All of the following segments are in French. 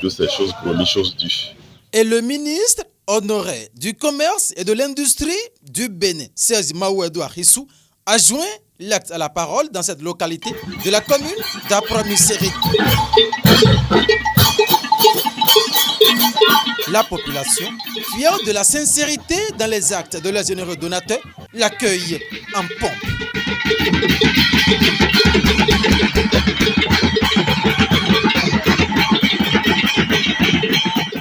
que c'est chose promise, chose due. Et le ministre honoré du Commerce et de l'Industrie du Bénin, Serge Mahouedou Arissou, a joint l'acte à la parole dans cette localité de la commune d'Apramisérité. La population, fière de la sincérité dans les actes de leurs généreux donateurs, l'accueille en pompe.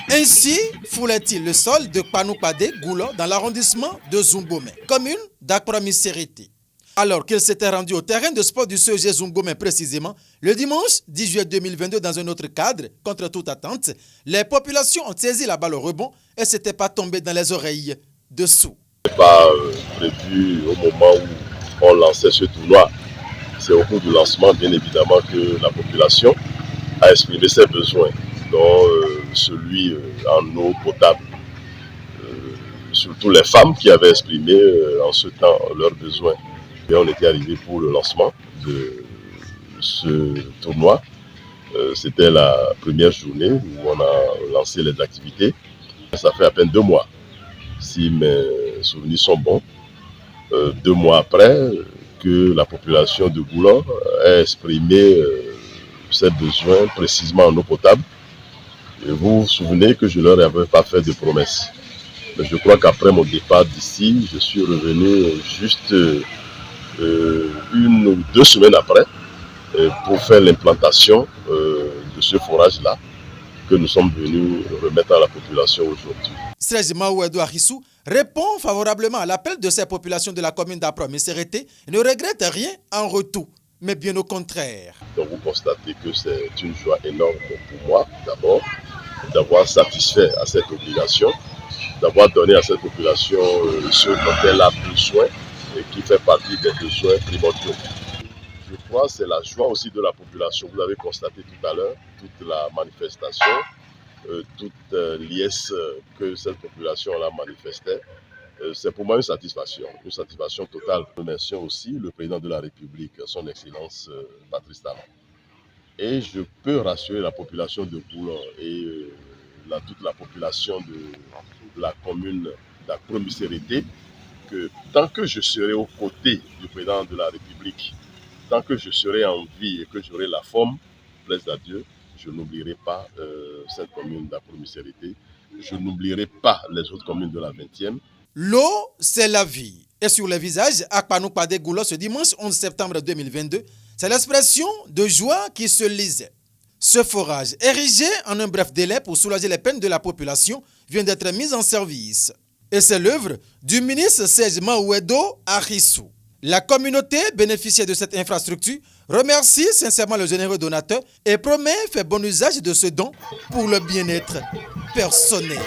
Ainsi foulait-il le sol de Panoupade Goulor dans l'arrondissement de Zungomé, commune d'Apramisérité. Alors qu'il s'était rendu au terrain de sport du CEG Zungomé précisément, le dimanche 10 juillet 2022 dans un autre cadre, contre toute attente, les populations ont saisi la balle au rebond et s'étaient pas tombées dans les oreilles dessous. Ce n'était pas prévu au moment où on lançait ce tournoi. C'est au cours du lancement, bien évidemment, que la population a exprimé ses besoins, dont celui en eau potable. Surtout les femmes qui avaient exprimé en ce temps leurs besoins. Et on était arrivé pour le lancement de ce tournoi. C'était la première journée où on a lancé les activités. Ça fait à peine 2 mois, si mes souvenirs sont bons. 2 mois après que la population de Goulor a exprimé ses besoins précisément en eau potable. Et vous vous souvenez que je ne leur avais pas fait de promesses. Mais je crois qu'après mon départ d'ici, je suis revenu juste 1 ou 2 semaines après pour faire l'implantation de ce forage-là que nous sommes venus remettre à la population aujourd'hui. Serge Mahouedou Arissou répond favorablement à l'appel de ces populations de la commune d'Apramisérité et ne regrette rien en retour, mais bien au contraire. Donc vous constatez que c'est une joie énorme pour moi, d'abord, d'avoir satisfait à cette obligation, d'avoir donné à cette population ce dont elle a besoin et qui fait partie des besoins primordiaux. Je crois que c'est la joie aussi de la population. Vous avez constaté tout à l'heure toute la manifestation, toute liesse que cette population-là manifestait. C'est pour moi une satisfaction totale. Je remercie aussi le président de la République, son Excellence Patrice Talon. Et je peux rassurer la population de Goulor et toute la population de la commune d'Apramisérité que tant que je serai aux côtés du président de la République, tant que je serai en vie et que j'aurai la forme, plaise à Dieu, je n'oublierai pas cette commune d'Apramisérité. Je n'oublierai pas les autres communes de la 20e. L'eau, c'est la vie. Et sur le visage, à Panoupade Goulor, ce dimanche 11 septembre 2022, c'est l'expression de joie qui se lisait. Ce forage, érigé en un bref délai pour soulager les peines de la population, vient d'être mis en service. Et c'est l'œuvre du ministre Serge Mahouedou Arissou. La communauté bénéficiaire de cette infrastructure remercie sincèrement le généreux donateur et promet faire bon usage de ce don pour le bien-être personnel.